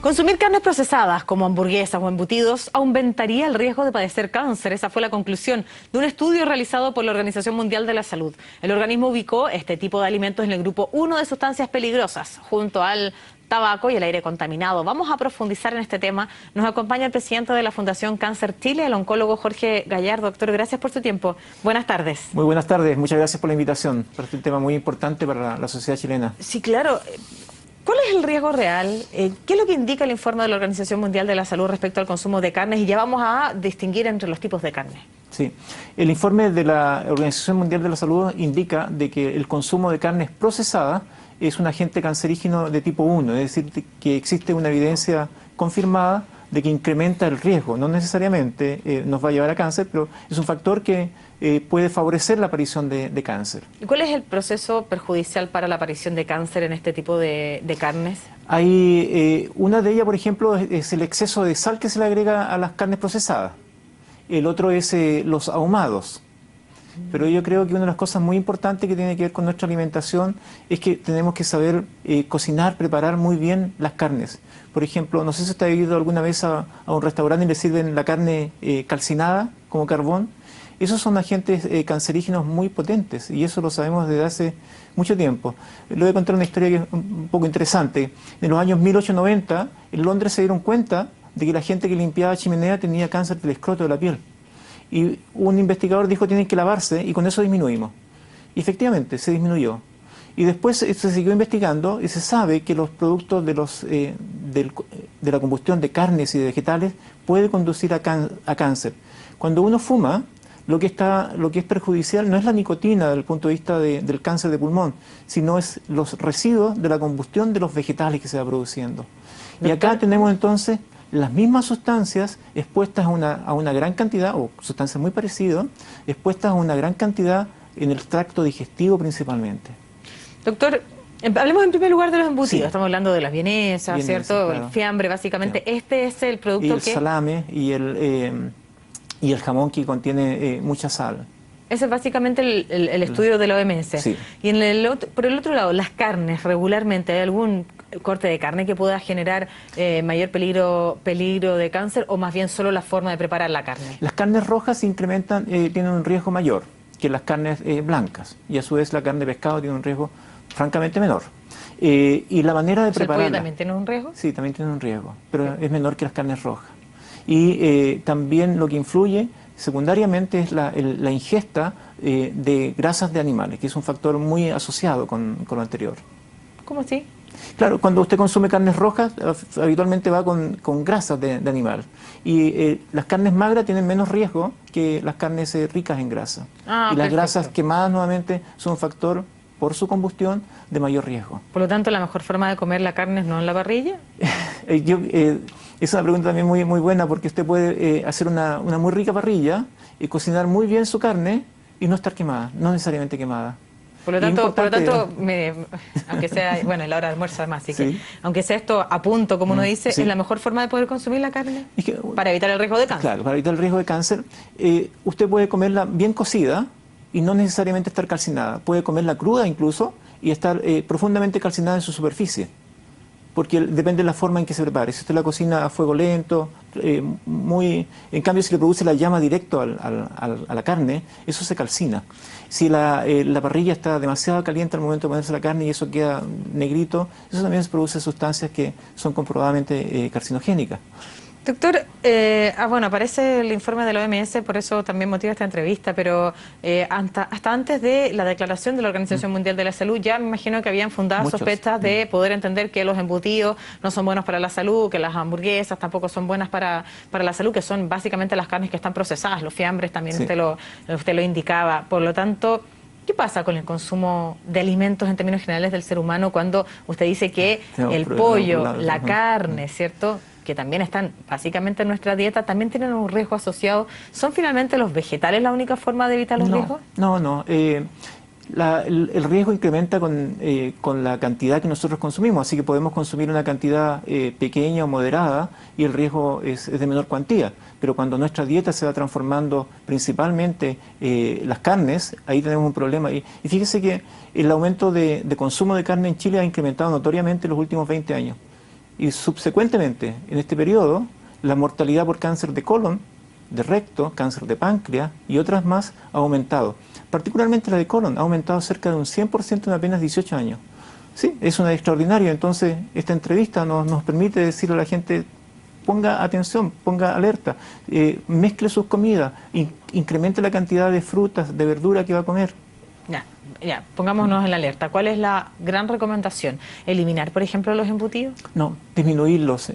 Consumir carnes procesadas como hamburguesas o embutidos aumentaría el riesgo de padecer cáncer. Esa fue la conclusión de un estudio realizado por la Organización Mundial de la Salud. El organismo ubicó este tipo de alimentos en el grupo 1 de sustancias peligrosas, junto al tabaco y el aire contaminado. Vamos a profundizar en este tema. Nos acompaña el presidente de la Fundación Cáncer Chile, el oncólogo Jorge Gallardo. Doctor, gracias por su tiempo. Buenas tardes. Muy buenas tardes. Muchas gracias por la invitación. Este es un tema muy importante para la sociedad chilena. Sí, claro. ¿Cuál es el riesgo real? ¿Qué es lo que indica el informe de la Organización Mundial de la Salud respecto al consumo de carnes? Y ya vamos a distinguir entre los tipos de carne. Sí, el informe de la Organización Mundial de la Salud indica de que el consumo de carnes procesadas es un agente cancerígeno de tipo 1, es decir, que existe una evidencia confirmada de que incrementa el riesgo. No necesariamente nos va a llevar a cáncer, pero es un factor que puede favorecer la aparición de cáncer. ¿Y cuál es el proceso perjudicial para la aparición de cáncer en este tipo de carnes? Hay una de ellas, por ejemplo, es el exceso de sal que se le agrega a las carnes procesadas. El otro es los ahumados. Pero yo creo que una de las cosas muy importantes que tiene que ver con nuestra alimentación es que tenemos que saber cocinar, preparar muy bien las carnes. Por ejemplo, no sé si usted ha ido alguna vez a un restaurante y le sirven la carne calcinada como carbón. Esos son agentes cancerígenos muy potentes y eso lo sabemos desde hace mucho tiempo. Le voy a contar una historia que es un poco interesante. En los años 1890, en Londres se dieron cuenta de que la gente que limpiaba chimenea tenía cáncer del escroto de la piel. Y un investigador dijo tienen que lavarse y con eso disminuimos. Y efectivamente se disminuyó. Y después se siguió investigando y se sabe que los productos de la combustión de carnes y de vegetales puede conducir a cáncer. Cuando uno fuma, lo que es perjudicial no es la nicotina desde el punto de vista del cáncer de pulmón, sino es los residuos de la combustión de los vegetales que se va produciendo. Y acá tenemos entonces las mismas sustancias expuestas a una gran cantidad, o sustancias muy parecidas, expuestas a una gran cantidad en el tracto digestivo principalmente. Doctor, hablemos en primer lugar de los embutidos. Sí. Estamos hablando de las vienesas, ¿cierto? Claro. El fiambre, básicamente. Sí. Este es el producto y el salame y el jamón que contiene mucha sal. Ese es básicamente el estudio de la OMS. Sí. Y por el otro lado, las carnes regularmente, ¿hay algún corte de carne que pueda generar mayor peligro de cáncer o más bien solo la forma de preparar la carne? Las carnes rojas incrementan, tienen un riesgo mayor que las carnes blancas y a su vez la carne de pescado tiene un riesgo francamente menor. Y la manera de prepararla... ¿El pollo también tiene un riesgo? Sí, también tiene un riesgo, pero es menor que las carnes rojas. Y también lo que influye secundariamente es la ingesta de grasas de animales, que es un factor muy asociado con lo anterior. ¿Cómo así? Claro, cuando usted consume carnes rojas, habitualmente va con grasas de animal. Y las carnes magras tienen menos riesgo que las carnes ricas en grasa. Y las perfecto. grasas quemadas nuevamente son un factor, por su combustión, de mayor riesgo. Por lo tanto, la mejor forma de comer la carne es no en la parrilla. Es una pregunta también muy buena porque usted puede hacer una muy rica parrilla y cocinar muy bien su carne y no estar quemada, no necesariamente quemada. Por lo tanto, aunque sea, bueno, es la hora de almuerzo además, así que aunque sea esto a punto, como uno dice, ¿es la mejor forma de poder consumir la carne? Para evitar el riesgo de cáncer. Claro, para evitar el riesgo de cáncer, usted puede comerla bien cocida y no necesariamente estar calcinada. Puede comerla cruda incluso y estar profundamente calcinada en su superficie. Porque depende de la forma en que se prepare. Si usted la cocina a fuego lento, en cambio si le produce la llama directo a la carne, eso se calcina. Si la parrilla está demasiado caliente al momento de ponerse la carne y eso queda negrito, eso también produce sustancias que son comprobadamente carcinogénicas. Doctor, bueno, aparece el informe de la OMS, por eso también motiva esta entrevista, pero hasta antes de la declaración de la Organización Mundial de la Salud, ya me imagino que habían fundadas sospechas de poder entender que los embutidos no son buenos para la salud, que las hamburguesas tampoco son buenas para la salud, que son básicamente las carnes que están procesadas, los fiambres también usted lo indicaba. Por lo tanto, ¿qué pasa con el consumo de alimentos en términos generales del ser humano cuando usted dice que el pollo, la carne, ¿cierto?, que también están básicamente en nuestra dieta, también tienen un riesgo asociado? ¿Son finalmente los vegetales la única forma de evitar los riesgos? No. El riesgo incrementa con la cantidad que nosotros consumimos, así que podemos consumir una cantidad pequeña o moderada y el riesgo es de menor cuantía. Pero cuando nuestra dieta se va transformando principalmente las carnes, ahí tenemos un problema. Y fíjese que el aumento de consumo de carne en Chile ha incrementado notoriamente en los últimos 20 años. y subsecuentemente, en este periodo, la mortalidad por cáncer de colon, de recto, cáncer de páncreas y otras más ha aumentado. Particularmente la de colon ha aumentado cerca de un 100% en apenas 18 años. Sí, es una extraordinaria. Entonces, esta entrevista nos permite decirle a la gente: ponga atención, ponga alerta, mezcle sus comidas, incremente la cantidad de frutas, de verdura que va a comer. Ya, pongámonos en la alerta. ¿Cuál es la gran recomendación? ¿Eliminar, por ejemplo, los embutidos? No, disminuirlos.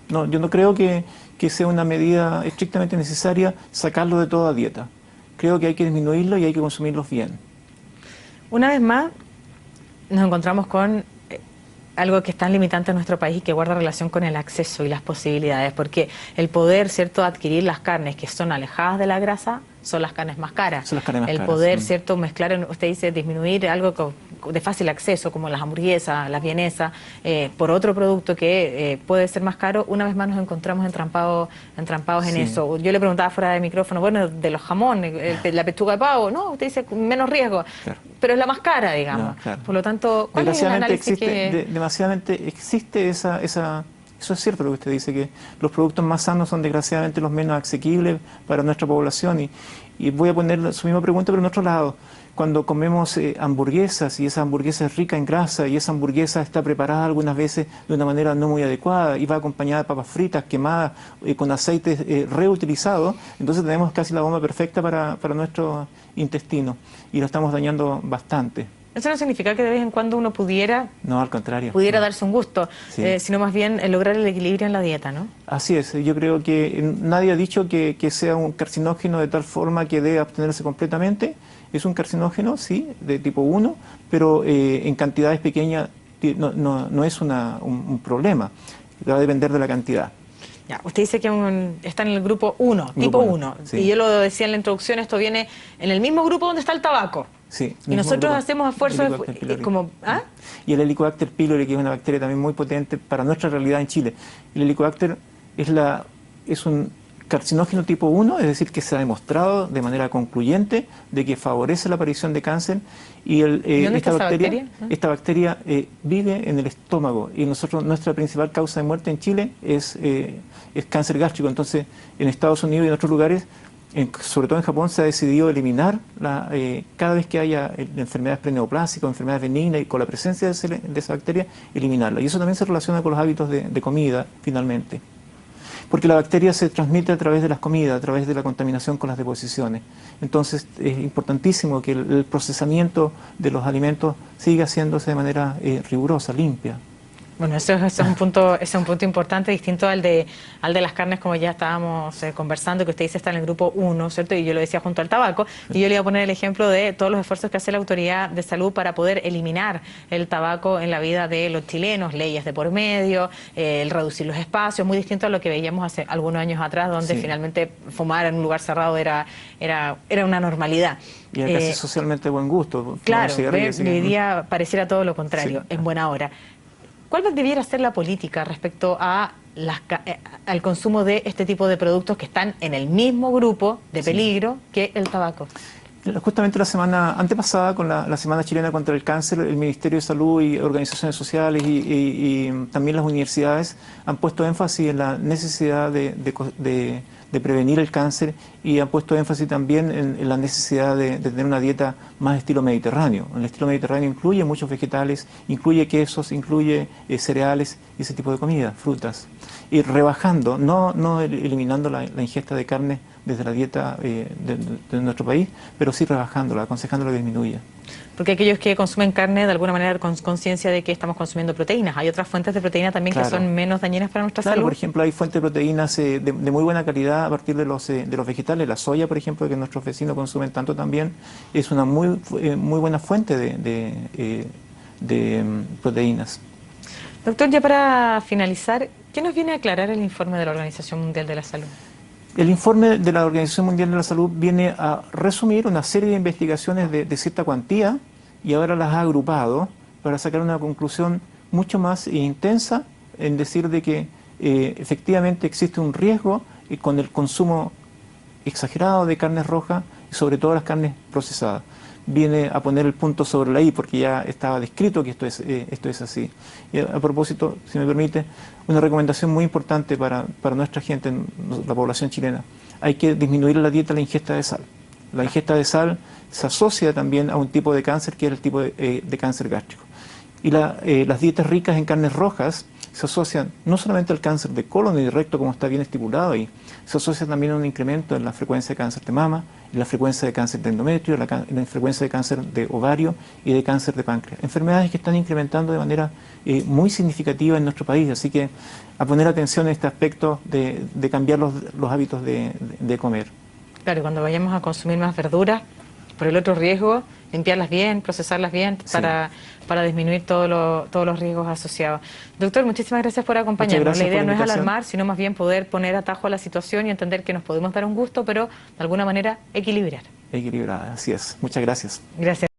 No, yo no creo que sea una medida estrictamente necesaria sacarlo de toda dieta. Creo que hay que disminuirlo y hay que consumirlos bien. Una vez más, nos encontramos con algo que es tan limitante en nuestro país y que guarda relación con el acceso y las posibilidades, porque el poder, ¿cierto?, adquirir las carnes que son alejadas de la grasa son las carnes más caras. Son las carnes más el caras. Poder, ¿cierto?, mezclar, usted dice, disminuir algo de fácil acceso, como las hamburguesas, las vienesas, por otro producto que puede ser más caro. Una vez más nos encontramos entrampados en eso. Yo le preguntaba fuera de micrófono, bueno, de los jamones, la pechuga de pavo, no, usted dice menos riesgo, claro, pero es la más cara, digamos. No, claro. Por lo tanto, ¿cuál es el análisis desgraciadamente existe esa eso es cierto lo que usted dice, que los productos más sanos son desgraciadamente los menos asequibles para nuestra población. Y voy a poner su misma pregunta, pero en otro lado. Cuando comemos hamburguesas, y esa hamburguesa es rica en grasa, y esa hamburguesa está preparada algunas veces de una manera no muy adecuada, y va acompañada de papas fritas, quemadas, con aceites reutilizados, entonces tenemos casi la bomba perfecta para nuestro intestino, y lo estamos dañando bastante. Eso no significa que de vez en cuando uno pudiera... No, al contrario. Pudiera darse un gusto, sino más bien lograr el equilibrio en la dieta, ¿no? Así es. Yo creo que nadie ha dicho que sea un carcinógeno de tal forma que debe abstenerse completamente. Es un carcinógeno, sí, de tipo 1, pero en cantidades pequeñas no es un problema. Va a depender de la cantidad. Ya, usted dice que está en el grupo 1, tipo 1. Sí. Y yo lo decía en la introducción, esto viene en el mismo grupo donde está el tabaco. Sí, y nosotros hacemos esfuerzos como... ¿Ah? Y el Helicobacter pylori, que es una bacteria también muy potente para nuestra realidad en Chile. El Helicobacter es un carcinógeno tipo 1, es decir, que se ha demostrado de manera concluyente de que favorece la aparición de cáncer. Y esta bacteria vive en el estómago, y nuestra principal causa de muerte en Chile es cáncer gástrico. Entonces, en Estados Unidos y en otros lugares, sobre todo en Japón, se ha decidido eliminar cada vez que haya enfermedades preneoplásicas o enfermedades benignas, y con la presencia de esa bacteria, eliminarla. Y eso también se relaciona con los hábitos de comida, finalmente. Porque la bacteria se transmite a través de las comidas, a través de la contaminación con las deposiciones. Entonces es importantísimo que el procesamiento de los alimentos siga haciéndose de manera rigurosa, limpia. Bueno, eso es un punto importante, distinto al de las carnes, como ya estábamos conversando, que usted dice está en el grupo 1, ¿cierto? Y yo lo decía junto al tabaco, y yo le iba a poner el ejemplo de todos los esfuerzos que hace la Autoridad de Salud para poder eliminar el tabaco en la vida de los chilenos, leyes de por medio, el reducir los espacios, muy distinto a lo que veíamos hace algunos años atrás, donde finalmente fumar en un lugar cerrado era una normalidad. Y era casi socialmente buen gusto. Claro, hoy día pareciera todo lo contrario, en buena hora. ¿Cuál debiera ser la política respecto a al consumo de este tipo de productos que están en el mismo grupo de peligro que el tabaco? Justamente la semana antepasada, con la Semana Chilena contra el Cáncer, el Ministerio de Salud y organizaciones sociales y también las universidades han puesto énfasis en la necesidad de prevenir el cáncer, y han puesto énfasis también en la necesidad de tener una dieta más estilo mediterráneo. El estilo mediterráneo incluye muchos vegetales, incluye quesos, incluye cereales y ese tipo de comida, frutas. Y rebajando, no eliminando la ingesta de carne desde la dieta de nuestro país, pero sí rebajándola, aconsejándola que disminuya. Porque aquellos que consumen carne, de alguna manera, con conciencia de que estamos consumiendo proteínas. Hay otras fuentes de proteína también que son menos dañinas para nuestra salud. Por ejemplo, hay fuentes de proteínas de muy buena calidad a partir de los vegetales. La soya, por ejemplo, que nuestros vecinos consumen tanto también, es una muy buena fuente de proteínas. Doctor, ya para finalizar, ¿qué nos viene a aclarar el informe de la Organización Mundial de la Salud? El informe de la Organización Mundial de la Salud viene a resumir una serie de investigaciones de cierta cuantía, y ahora las ha agrupado para sacar una conclusión mucho más intensa, en decir de que efectivamente existe un riesgo con el consumo exagerado de carnes rojas, y sobre todo las carnes procesadas. viene a poner el punto sobre la I, porque ya estaba descrito que esto es así. Y a propósito, si me permite, una recomendación muy importante para nuestra gente, la población chilena. Hay que disminuir en la dieta la ingesta de sal. La ingesta de sal se asocia también a un tipo de cáncer que es el tipo de cáncer gástrico. Y las dietas ricas en carnes rojas se asocian no solamente al cáncer de colon y de recto, como está bien estipulado ahí, se asocia también a un incremento en la frecuencia de cáncer de mama, en la frecuencia de cáncer de endometrio, en la frecuencia de cáncer de ovario y de cáncer de páncreas. Enfermedades que están incrementando de manera muy significativa en nuestro país, así que a poner atención a este aspecto de cambiar los hábitos de comer. Claro, cuando vayamos a consumir más verduras, por el otro riesgo, limpiarlas bien, procesarlas bien, sí, para disminuir todos los riesgos asociados. Doctor, muchísimas gracias por acompañarnos. La idea no es alarmar, sino más bien poder poner atajo a la situación y entender que nos podemos dar un gusto, pero de alguna manera equilibrar. Equilibrar, así es. Muchas gracias. Gracias.